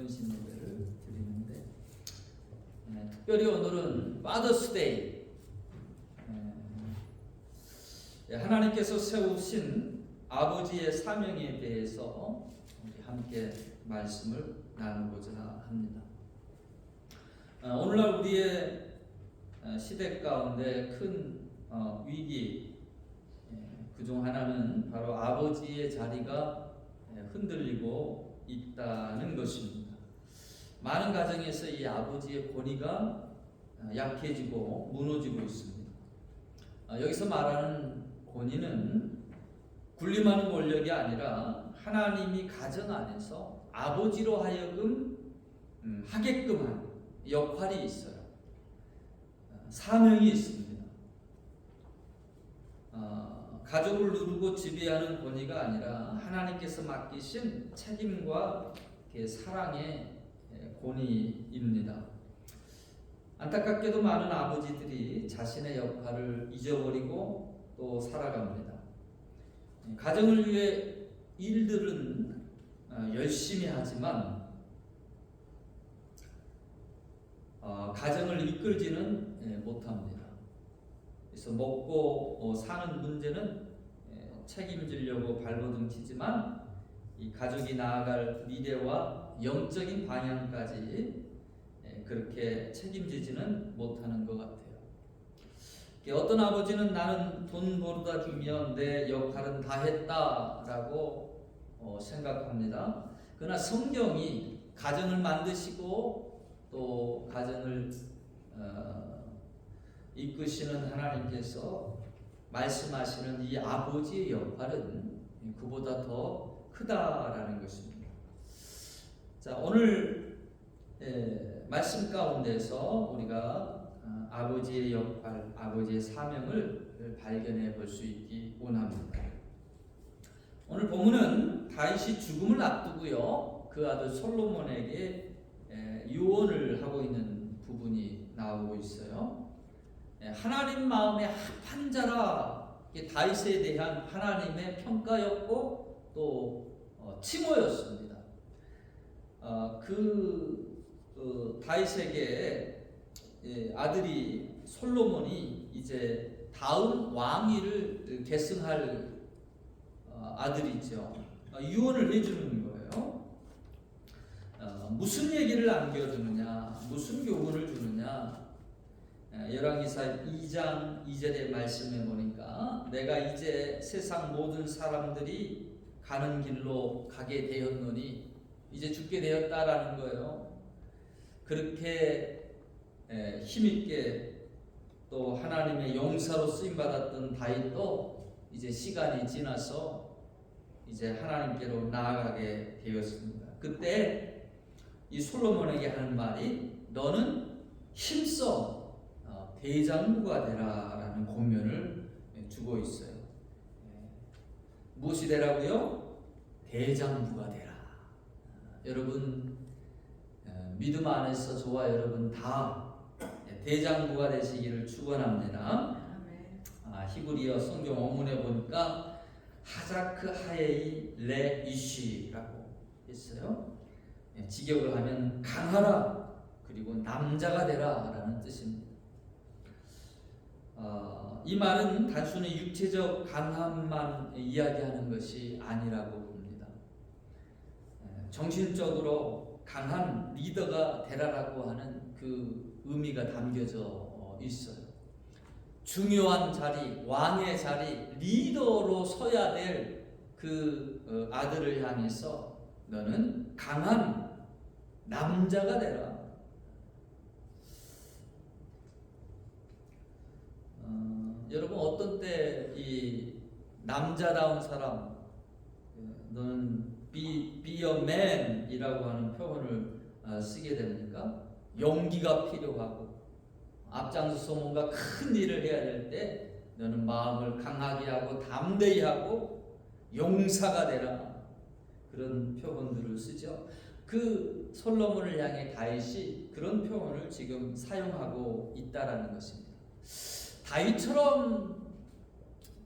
전신 예배를 드리는데 특별히 오늘은 Father's Day, 하나님께서 세우신 아버지의 사명에 대해서 우리 함께 말씀을 나누고자 합니다. 오늘날 우리의 시대 가운데 큰 위기, 그중 하나는 바로 아버지의 자리가 흔들리고 있다는 것입니다. 많은 가정에서 이 아버지의 권위가 약해지고 무너지고 있습니다. 여기서 말하는 권위는 군림하는 권력이 아니라 하나님이 가정 안에서 아버지로 하여금 하게끔 하는 역할이 있어요. 사명이 있습니다. 가족을 누르고 지배하는 권위가 아니라 하나님께서 맡기신 책임과 사랑의 권위입니다. 안타깝게도 많은 아버지들이 자신의 역할을 잊어버리고 또 살아갑니다. 가정을 위해 일들은 열심히 하지만 가정을 이끌지는 못합니다. 그래서 먹고 사는 문제는 책임지려고 발버둥치지만 이 가족이 나아갈 미래와 영적인 방향까지 그렇게 책임지지는 못하는 것 같아요. 어떤 아버지는 나는 돈 벌어다 주면 내 역할은 다 했다라고 생각합니다. 그러나 성경이 가정을 만드시고 또 가정을 이끄시는 하나님께서 말씀하시는 이 아버지의 역할은 그보다 더 크다라는 것입니다. 자, 오늘 말씀 가운데서 우리가 아버지의 역할, 아버지의 사명을 발견해 볼 수 있기 원합니다. 오늘 본문은 다윗이 죽음을 앞두고요, 그 아들 솔로몬에게 유언을 하고 있는 부분이 나오고 있어요. 하나님 마음에 합한 자라, 다윗에 대한 하나님의 평가였고 또 칭호였습니다. 다윗에게 아들이 솔로몬이 이제 다음 왕위를 계승할 아들이죠. 유언을 해주는 거예요. 무슨 얘기를 안겨주느냐, 무슨 교훈을 주느냐. 열왕기사 2장 2절의 말씀에 보니까 내가 이제 세상 모든 사람들이 가는 길로 가게 되었노니, 이제 죽게 되었다라는 거예요. 그렇게 힘있게 또 하나님의 용사로 쓰임받았던 다윗도 이제 시간이 지나서 이제 하나님께로 나아가게 되었습니다. 그때 이 솔로몬에게 하는 말이 너는 힘써 대장부가 되라라는 권면을 주고 있어요. 무엇이 되라고요? 대장부가 되라. 여러분 믿음 안에서 저와 여러분 다 대장부가 되시기를 축원합니다. 히브리어 성경 원문에 보니까 하자크 하에이 레 이쉬라고 했어요. 직역을 하면 강하라, 그리고 남자가 되라라는 뜻입니다. 이 말은 단순히 육체적 강함만 이야기하는 것이 아니라고 봅니다. 정신적으로 강한 리더가 되라라고 하는 그 의미가 담겨져 있어요. 중요한 자리, 왕의 자리, 리더로 서야 될 그 아들을 향해서 너는 강한 남자가 되라. 여러분 어떤 때 이 남자다운 사람, 너는 be a man이라고 하는 표현을 쓰게 됩니까? 용기가 필요하고 앞장서서 뭔가 큰 일을 해야 될 때 너는 마음을 강하게 하고 담대히 하고 용사가 되라, 그런 표현들을 쓰죠. 그 솔로몬을 향해 다윗이 그런 표현을 지금 사용하고 있다라는 것입니다. 다윗처럼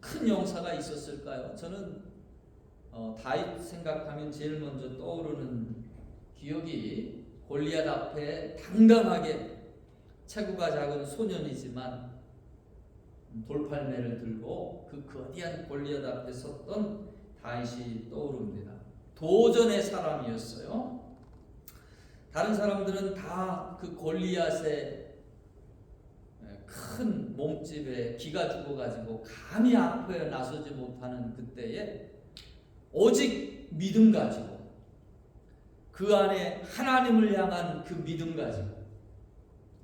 큰 용사가 있었을까요? 저는 다윗 생각하면 제일 먼저 떠오르는 기억이 골리앗 앞에 당당하게 체구가 작은 소년이지만 돌팔매를 들고 그 거대한 골리앗 앞에 섰던 다윗이 떠오릅니다. 도전의 사람이었어요. 다른 사람들은 다 그 골리앗의 큰 몸집에 기가 죽어가지고 감히 앞에 나서지 못하는 그때에 오직 믿음 가지고 그 안에 하나님을 향한 그 믿음 가지고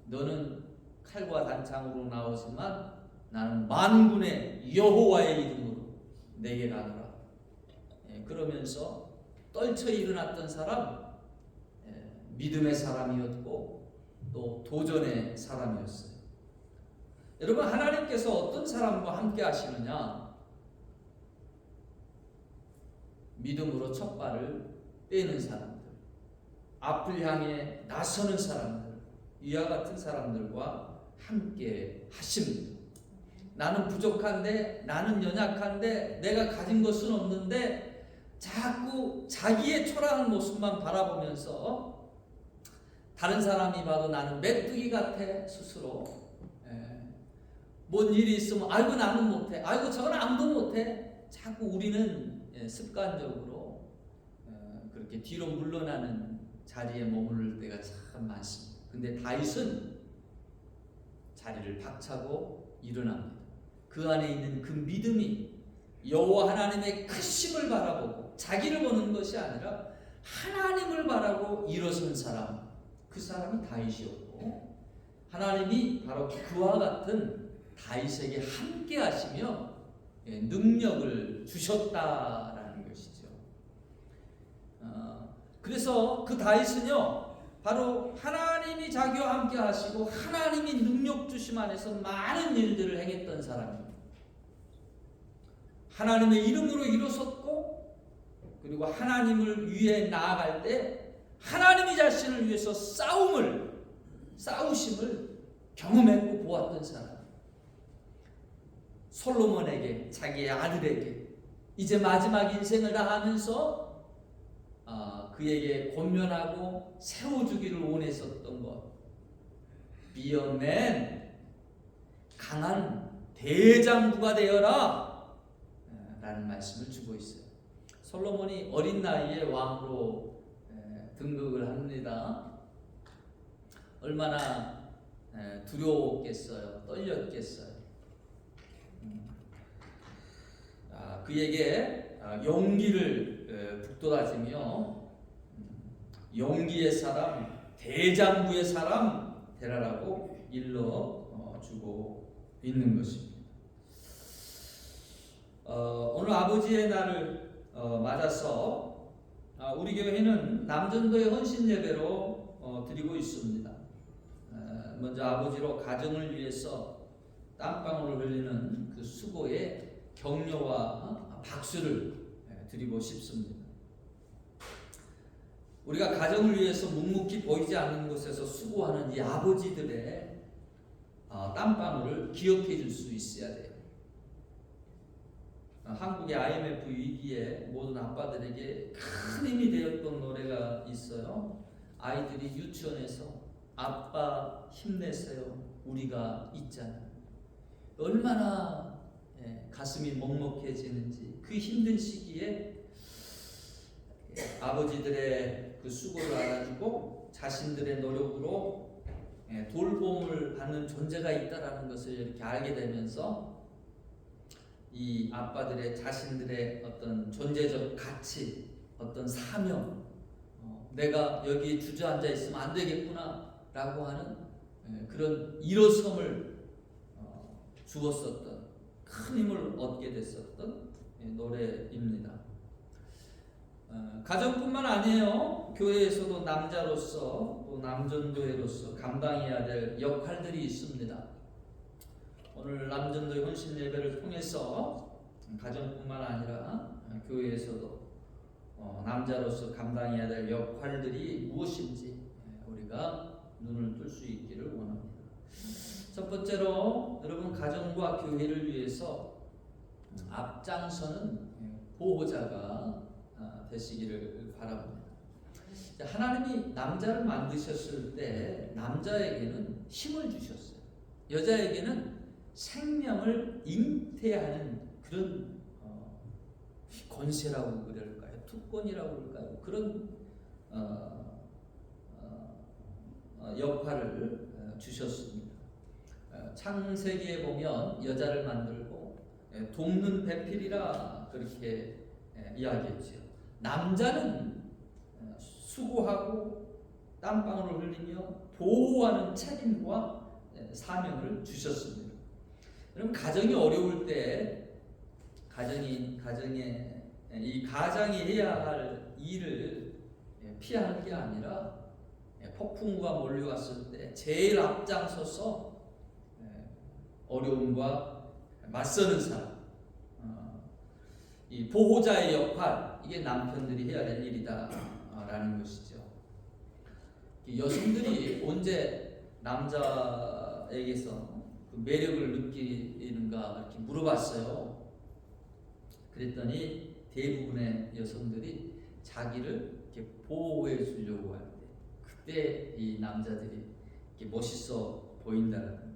너는 칼과 단창으로 나오지만 나는 만군의 여호와의 이름으로 내게 가노라. 그러면서 떨쳐 일어났던 사람, 믿음의 사람이었고 또 도전의 사람이었어요. 여러분, 하나님께서 어떤 사람과 함께 하시느냐? 믿음으로 첫 발을 떼는 사람들, 앞을 향해 나서는 사람들, 이와 같은 사람들과 함께 하십니다. 나는 부족한데, 나는 연약한데, 내가 가진 것은 없는데 자꾸 자기의 초라한 모습만 바라보면서 다른 사람이 봐도 나는 메뚜기 같아 스스로. 뭔 일이 있으면 아이고 나는 못해, 아이고 저건 아무도 못해. 자꾸 우리는 습관적으로 그렇게 뒤로 물러나는 자리에 머무를 때가 참 많습니다. 근데 다윗은 자리를 박차고 일어납니다. 그 안에 있는 그 믿음이 여호와 하나님의 크심을 바라보고 자기를 보는 것이 아니라 하나님을 바라고 일어선 사람, 그 사람이 다윗이었고, 하나님이 바로 그와 같은 다윗에게 함께 하시며 능력을 주셨다라는 것이죠. 그래서 그 다윗은요, 바로 하나님이 자기와 함께 하시고 하나님이 능력 주심 안에서 많은 일들을 행했던 사람입니다. 하나님의 이름으로 일어섰고, 그리고 하나님을 위해 나아갈 때 하나님이 자신을 위해서 싸우심을 경험했고 보았던 사람. 솔로몬에게, 자기의 아들에게 이제 마지막 인생을 다하면서 그에게 권면하고 세워주기를 원했었던 것. Be a man, 강한 대장부가 되어라 라는 말씀을 주고 있어요. 솔로몬이 어린 나이에 왕으로 등극을 합니다. 얼마나 두려웠겠어요. 떨렸겠어요. 그에게 용기를 북돋아주며 용기의 사람, 대장부의 사람 되라라고 일러주고 있는 것입니다. 오늘 아버지의 날을 맞아서 우리 교회는 남전도의 헌신 예배로 드리고 있습니다. 먼저 아버지로 가정을 위해서 땀방울을 흘리는 그 수고에 격려와 박수를 드리고 싶습니다. 우리가 가정을 위해서 묵묵히 보이지 않는 곳에서 수고하는 이 아버지들의 땀방울을 기억해 줄 수 있어야 돼요. 한국의 IMF 위기에 모든 아빠들에게 큰 힘이 되었던 노래가 있어요. 아이들이 유치원에서 아빠 힘내세요, 우리가 있잖아요. 얼마나 가슴이 먹먹해지는지. 그 힘든 시기에 아버지들의 그 수고를 알아주고 자신들의 노력으로 돌봄을 받는 존재가 있다라는 것을 이렇게 알게 되면서 이 아빠들의 자신들의 어떤 존재적 가치, 어떤 사명, 내가 여기 주저앉아 있으면 안 되겠구나 라고 하는 그런 일어섬을 주었었던, 큰 힘을 얻게 됐었던 노래입니다. 가정뿐만 아니에요. 교회에서도 남자로서 또 남전도회로서 감당해야 될 역할들이 있습니다. 오늘 남전도회 헌신 예배를 통해서 가정뿐만 아니라 교회에서도 남자로서 감당해야 될 역할들이 무엇인지 우리가 눈을 뜰 수 있기를 원합니다. 첫 번째로 여러분, 가정과 교회를 위해서 앞장서는 보호자가 되시기를 바랍니다. 하나님이 남자를 만드셨을 때 남자에게는 힘을 주셨어요. 여자에게는 생명을 잉태하는 그런 권세라고 그럴까요? 특권이라고 그럴까요? 그런 역할을 주셨습니다. 창세기에 보면 여자를 만들고 돕는 배필이라 그렇게 이야기했지요. 남자는 수고하고 땀방울을 흘리며 보호하는 책임과 사명을 주셨습니다. 그럼 가정이 어려울 때 가정에 이 가장이 해야 할 일을 피하는 게 아니라 폭풍우가 몰려왔을 때 제일 앞장서서 어려움과 맞서는 사람, 이 보호자의 역할, 이게 남편들이 해야 될 일이다라는 것이죠. 여성들이 언제 남자에게서 그 매력을 느끼는가 이렇게 물어봤어요. 그랬더니 대부분의 여성들이 자기를 이렇게 보호해 주려고 할 때, 그때 이 남자들이 이렇게 멋있어 보인다는 거예요.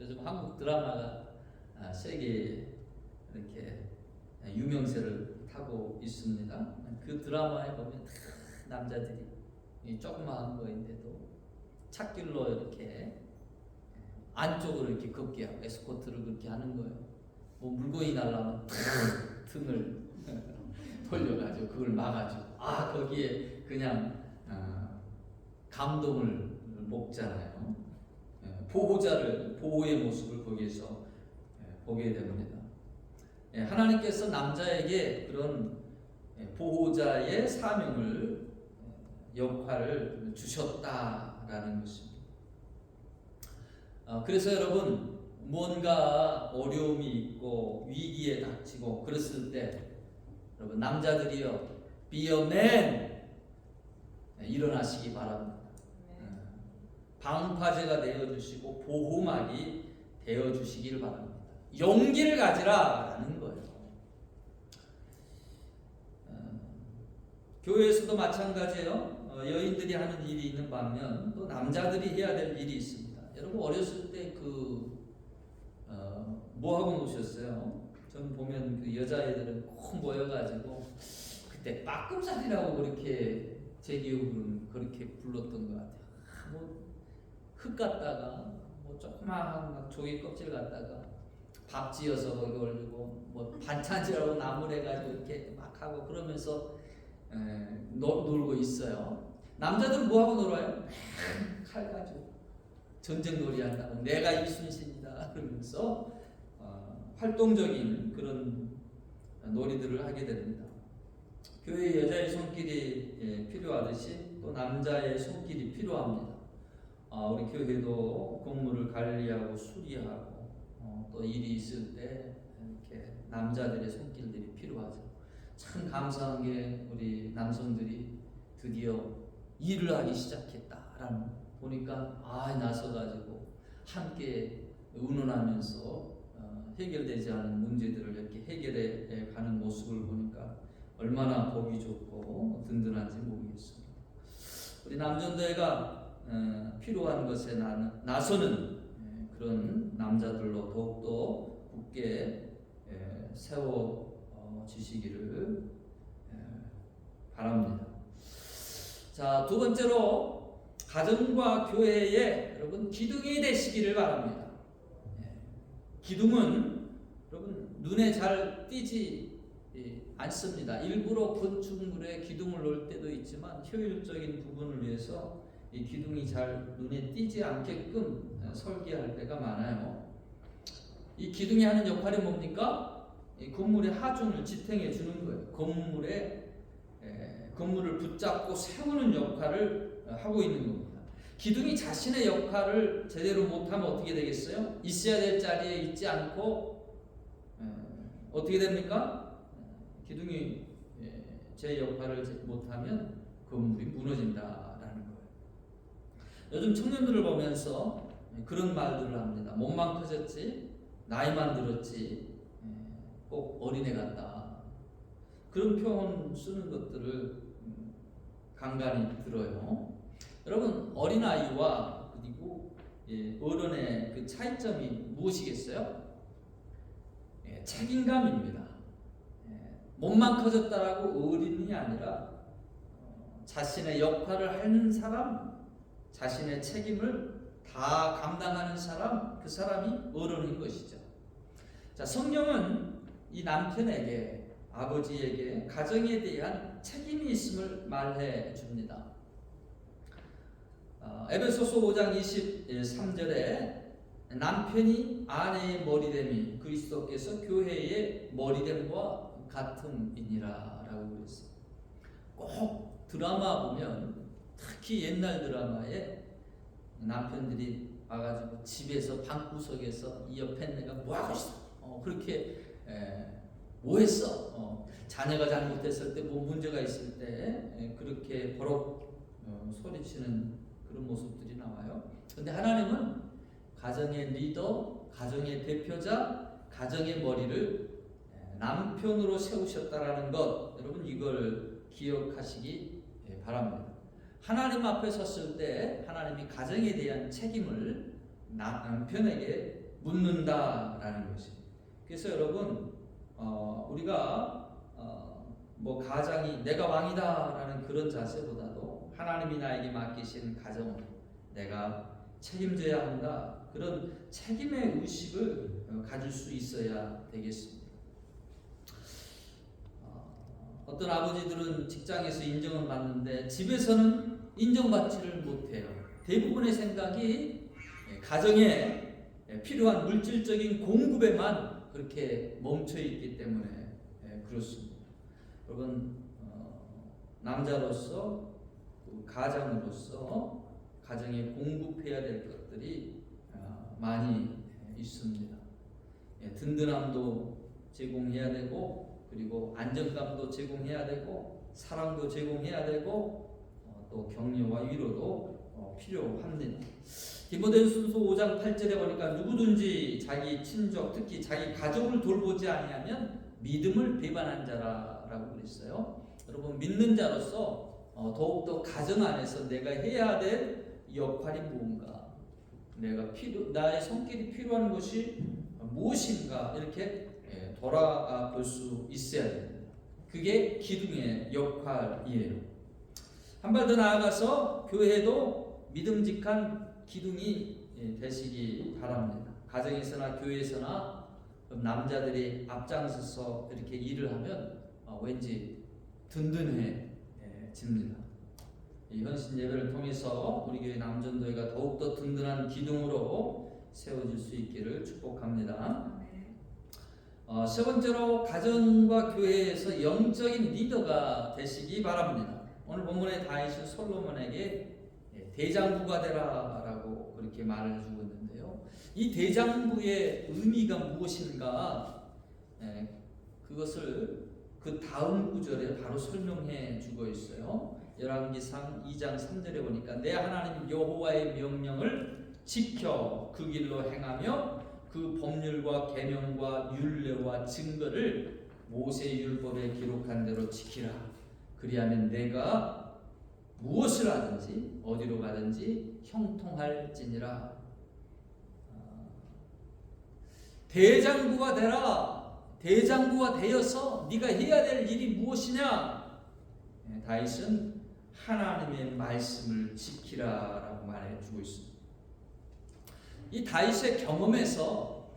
요즘 한국 드라마가 세계 이렇게 유명세를 타고 있습니다. 그 드라마에 보면 남자들이 조그마한 거인데도 찾길로 이렇게 안쪽으로 이렇게 걷게 하고 에스코트를 그렇게 하는 거예요. 뭐 물건이 날라면 등을 돌려가지고 그걸 막아주고, 거기에 그냥 감동을 먹잖아요. 보호의 모습을 거기에서 보게 됩니다. 하나님께서 남자에게 그런 보호자의 사명을 역할을 주셨다라는 것입니다. 그래서 여러분, 뭔가 어려움이 있고 위기에 닥치고 그랬을 때 여러분 남자들이요, be a man, 일어나시기 바랍니다. 방파제가 되어주시고 보호막이 되어주시길 바랍니다. 용기를 가지라라는 거예요. 교회에서도 마찬가지예요. 여인들이 하는 일이 있는 반면 또 남자들이 해야 될 일이 있습니다. 여러분 어렸을 때 뭐 하고 노셨어요? 전 보면 그 여자애들은 꼭 모여가지고 그때 빠끔살이라고 그렇게 제 기억으로는 그렇게 불렀던 것 같아요. 뭐 흙 갖다가 뭐 조그마한 조개 껍질 갖다가 밥 지어서 거기 올리고 뭐 반찬지라고 나물 해가지고 이렇게 막 하고 그러면서 놀고 있어요. 남자들은 뭐 하고 놀아요? 칼 가지고 전쟁놀이 한다고 내가 이순신이다 그러면서 활동적인 그런 놀이들을 하게 됩니다. 교회 여자의 손길이 필요하듯이 또 남자의 손길이 필요합니다. 우리 교회도 건물을 관리하고 수리하고 또 일이 있을 때 이렇게 남자들의 손길들이 필요하죠. 참 감사한 게 우리 남성들이 드디어 일을 하기 시작했다라는 보니까 나서가지고 함께 의논하면서 해결되지 않은 문제들을 이렇게 해결해 가는 모습을 보니까 얼마나 보기 좋고 든든한지 모르겠습니다. 우리 남전도회가 필요한 것에 나서는 그런 남자들로 더욱더 굳게 세워지시기를 바랍니다. 자, 두 번째로 가정과 교회에 여러분 기둥이 되시기를 바랍니다. 기둥은 여러분 눈에 잘 띄지 않습니다. 일부러 건축물에 기둥을 놓을 때도 있지만 효율적인 부분을 위해서 이 기둥이 잘 눈에 띄지 않게끔 설계할 때가 많아요. 이 기둥이 하는 역할이 뭡니까? 이 건물의 하중을 지탱해 주는 거예요. 건물을 붙잡고 세우는 역할을 하고 있는 겁니다. 기둥이 자신의 역할을 제대로 못하면 어떻게 되겠어요? 있어야 될 자리에 있지 않고 어떻게 됩니까? 기둥이 제 역할을 못하면 건물이 무너진다라는 거예요. 요즘 청년들을 보면서 그런 말들을 합니다. 몸만 커졌지, 나이만 들었지, 꼭 어린애 같다. 그런 표현 쓰는 것들을 간간히 들어요. 여러분, 어린아이와 그리고 어른의 그 차이점이 무엇이겠어요? 책임감입니다. 몸만 커졌다라고 어린이 아니라 자신의 역할을 하는 사람, 자신의 책임을 다 감당하는 사람, 그 사람이 어른인 것이죠. 자, 성경은 이 남편에게, 아버지에게 가정에 대한 책임이 있음을 말해 줍니다. 에베소서 5장 23절에 남편이 아내의 머리됨이 그리스도께서 교회의 머리됨과 같음이니라 라고 그랬어요. 꼭 드라마 보면, 특히 옛날 드라마에 남편들이 와가지고 집에서 방구석에서 이 옆에 내가 뭐하고 있어? 그렇게 뭐 했어? 자녀가 잘못했을 때, 뭐 문제가 있을 때 그렇게 버럭 소리치는 그런 모습들이 나와요. 근데 하나님은 가정의 리더, 가정의 대표자, 가정의 머리를 남편으로 세우셨다라는 것, 여러분 이걸 기억하시기 바랍니다. 하나님 앞에 섰을 때 하나님이 가정에 대한 책임을 남편에게 묻는다라는 것이. 그래서 여러분, 우리가 뭐 가장이 내가 왕이다라는 그런 자세보다도 하나님이 나에게 맡기신 가정을 내가 책임져야 한다, 그런 책임의 의식을 가질 수 있어야 되겠습니다. 어떤 아버지들은 직장에서 인정을 받는데 집에서는 인정받지를 못해요. 대부분의 생각이 가정에 필요한 물질적인 공급에만 그렇게 멈춰 있기 때문에 그렇습니다. 여러분, 남자로서, 가장으로서 가정에 공급해야 될 것들이 많이 있습니다. 든든함도 제공해야 되고, 그리고 안정감도 제공해야 되고, 사랑도 제공해야 되고, 또 격려와 위로도 필요합니다. 디모데전서 5장 8절에 보니까 누구든지 자기 친족, 특히 자기 가족을 돌보지 아니하면 믿음을 배반한 자라라고 그랬어요. 여러분, 믿는 자로서 더욱더 가정 안에서 내가 해야 될 역할이 무엇인가, 나의 손길이 필요한 것이 무엇인가, 이렇게 돌아볼 수 있어야 됩니다. 그게 기둥의 역할이에요. 한 발 더 나아가서 교회도 믿음직한 기둥이 되시기 바랍니다. 가정에서나 교회에서나 남자들이 앞장서서 이렇게 일을 하면 왠지 든든해집니다. 이 헌신 예배를 통해서 우리 교회 남전도회가 더욱더 든든한 기둥으로 세워질 수 있기를 축복합니다. 세 번째로, 가정과 교회에서 영적인 리더가 되시기 바랍니다. 오늘 본문의 다윗은 솔로몬에게 대장부가 되라라고 그렇게 말을 주고 있는데요. 이 대장부의 의미가 무엇인가, 그것을 그 다음 구절에 바로 설명해 주고 있어요. 열왕기상 2장 3절에 보니까 내 하나님 여호와의 명령을 지켜 그 길로 행하며 그 법률과 계명과 율례와 증거를 모세 율법에 기록한 대로 지키라. 그리하면 내가 무엇을 하든지 어디로 가든지 형통할지니라. 대장부가 되라. 대장부가 되어서 네가 해야 될 일이 무엇이냐? 다윗은 하나님의 말씀을 지키라라고 말해주고 있습니다. 이 다윗의 경험에서,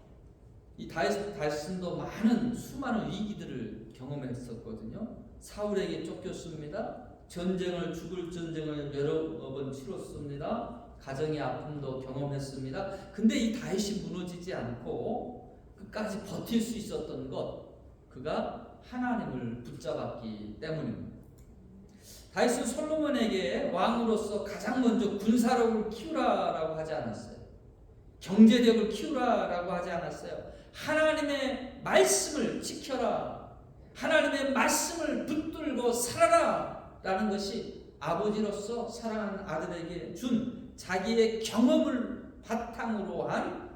이 다윗은도 많은 수많은 위기들을 경험했었거든요. 사울에게 쫓겼습니다. 죽을 전쟁을 여러 번 치렀습니다. 가정의 아픔도 경험했습니다. 근데 이 다윗이 무너지지 않고 끝까지 버틸 수 있었던 것, 그가 하나님을 붙잡았기 때문입니다. 다윗은 솔로몬에게 왕으로서 가장 먼저 군사력을 키우라라고 하지 않았어요. 경제력을 키우라라고 하지 않았어요. 하나님의 말씀을 지켜라, 하나님의 말씀을 붙들고 살아라 라는 것이 아버지로서 사랑하는 아들에게 준 자기의 경험을 바탕으로 한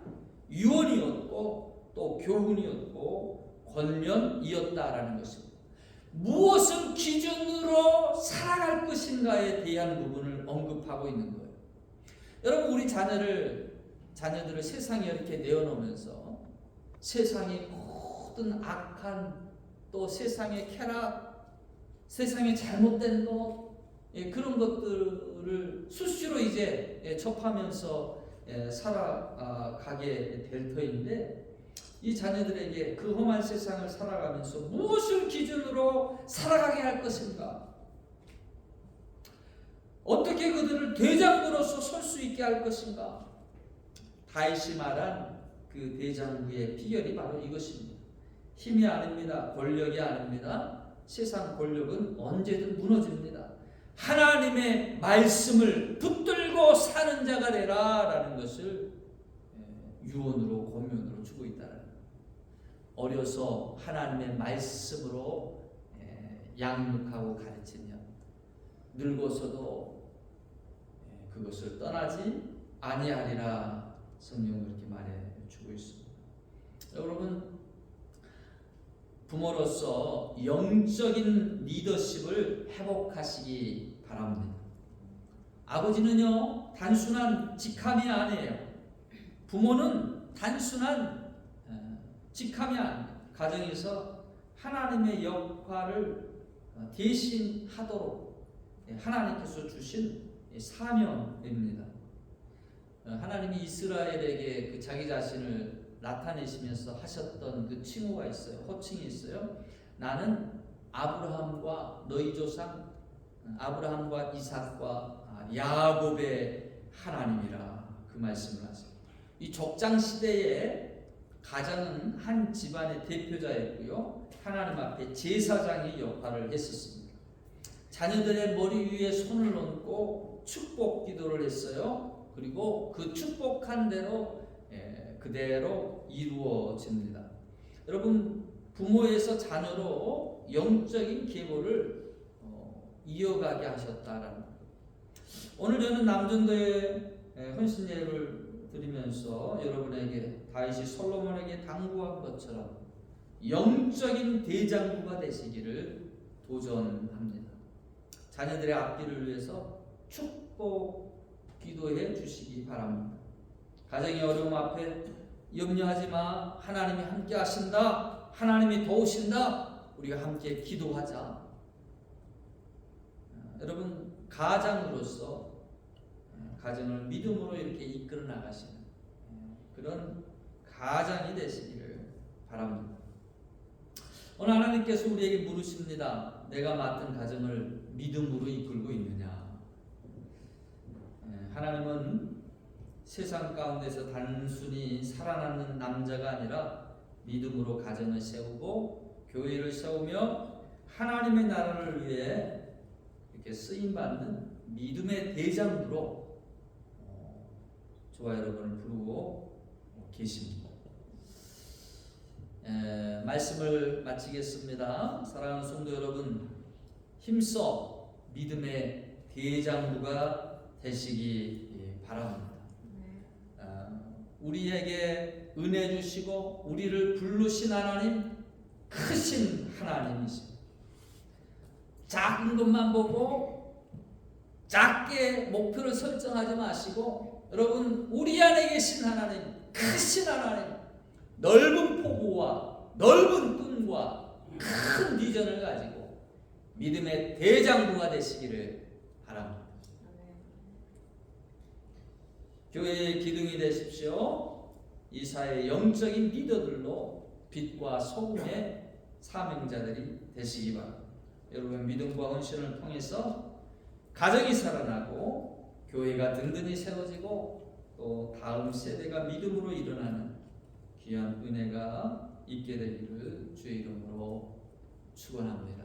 유언이었고 또 교훈이었고 권면이었다라는 것입니다. 무엇을 기준으로 살아갈 것인가에 대한 부분을 언급하고 있는 거예요. 여러분, 우리 자녀들을 세상에 이렇게 내어놓으면서 세상의 모든 악한, 또 세상의 쾌락, 세상의 잘못된 것, 그런 것들을 수시로 이제 접하면서 살아가게 될 터인데, 이 자녀들에게 그 험한 세상을 살아가면서 무엇을 기준으로 살아가게 할 것인가, 어떻게 그들을 대장부로서 설 수 있게 할 것인가. 다윗이 말한 그 대장부의 비결이 바로 이것입니다. 힘이 아닙니다. 권력이 아닙니다. 세상 권력은 언제든 무너집니다. 하나님의 말씀을 붙들고 사는 자가 되라 라는 것을 유언으로 권면으로 주고 있다는 거예요. 어려서 하나님의 말씀으로 양육하고 가르치며 늙어서도 그것을 떠나지 아니하리라 성경은 그렇게 말해주고 있습니다. 여러분, 부모로서 영적인 리더십을 회복하시기 바랍니다. 아버지는요, 단순한 직함이 아니에요. 부모는 단순한 직함이 아닙니다. 가정에서 하나님의 역할을 대신하도록 하나님께서 주신 사명입니다. 하나님이 이스라엘에게 그 자기 자신을 나타내시면서 하셨던 그 칭호가 있어요. 호칭이 있어요. 나는 아브라함과 너희 조상 아브라함과 이삭과 야곱의 하나님이라, 그 말씀을 하세요. 이 족장 시대에 가장은 한 집안의 대표자였고요, 하나님 앞에 제사장의 역할을 했었습니다. 자녀들의 머리 위에 손을 얹고 축복 기도를 했어요. 그리고 그 축복한 대로 그대로 이루어집니다. 여러분, 부모에서 자녀로 영적인 계보를 이어가게 하셨다라는 것. 오늘 저는 남전도의 헌신예를 드리면서 여러분에게 다윗이 솔로몬에게 당부한 것처럼 영적인 대장부가 되시기를 도전합니다. 자녀들의 앞길을 위해서 축복 기도해 주시기 바랍니다. 가정의 어려움 앞에 염려하지 마. 하나님이 함께 하신다. 하나님이 도우신다. 우리가 함께 기도하자. 여러분, 가장으로서 가정을 믿음으로 이렇게 이끌어 나가시는 그런 가장이 되시기를 바랍니다. 오늘 하나님께서 우리에게 물으십니다. 내가 맡은 가정을 믿음으로 이끌고 있느냐? 하나님은 세상 가운데서 단순히 살아남는 남자가 아니라 믿음으로 가정을 세우고 교회를 세우며 하나님의 나라를 위해 이렇게 쓰임받는 믿음의 대장부로 저와 여러분을 부르고 계십니다. 말씀을 마치겠습니다. 사랑하는 성도 여러분, 힘써 믿음의 대장부가 되시기 바랍니다. 우리에게 은혜 주시고 우리를 부르신 하나님, 크신 하나님이십니다. 작은 것만 보고 작게 목표를 설정하지 마시고, 여러분, 우리 안에 계신 하나님, 크신 하나님, 넓은 포부와 넓은 꿈과 큰 비전을 가지고 믿음의 대장부가 되시기를 바랍니다. 교회의 기둥이 되십시오. 이 사회의 영적인 리더들로 빛과 소금의 사명자들이 되시기 바랍니다. 여러분, 믿음과 헌신을 통해서 가정이 살아나고 교회가 든든히 세워지고 또 다음 세대가 믿음으로 일어나는 귀한 은혜가 있게 되기를 주의 이름으로 축원합니다.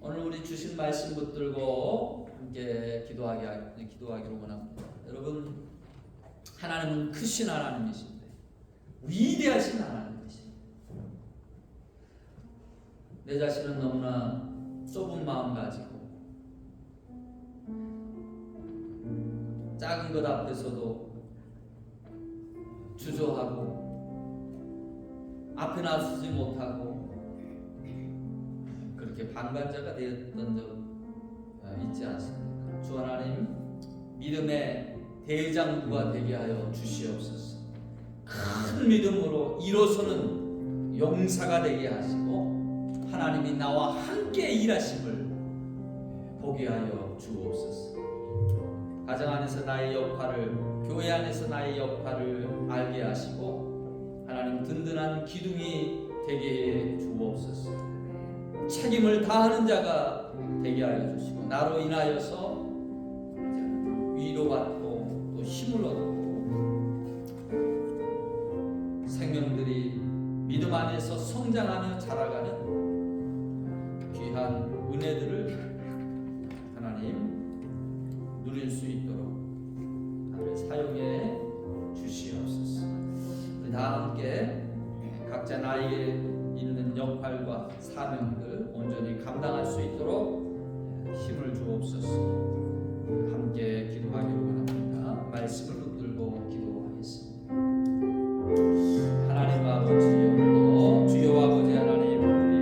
오늘 우리 주신 말씀 붙들고 함께 기도하기로 원합니다. 여러분, 하나님은 크신 하나님이신데, 위대하신 하나님이십니다. 내 자신은 너무나 좁은 마음 가지고 작은 것 앞에서도 주저하고 앞에 나서지 못하고 방관자가 되었던 적 있지 않습니까? 주 하나님 믿음의 대장부가 되게 하여 주시옵소서. 큰 믿음으로 일어서는 용사가 되게 하시고 하나님이 나와 함께 일하심을 보게 하여 주옵소서. 가정 안에서 나의 역할을, 교회 안에서 나의 역할을 알게 하시고 하나님 든든한 기둥이 되게 해 주옵소서. 책임을 다하는 자가 되게 하여 주시고 나로 인하여서 위로받고 또 힘을 얻고 생명들이 믿음 안에서 성장하며 자라가는 귀한 은혜들을 하나님 누릴 수 있도록 나를 사용해 주시옵소서. 우리 다 함께 각자 나에게 있는 역할과 사명들 온전히 감당할 수 있도록 힘을 주옵소서. 함께 기도하기로 원합니다. 말씀을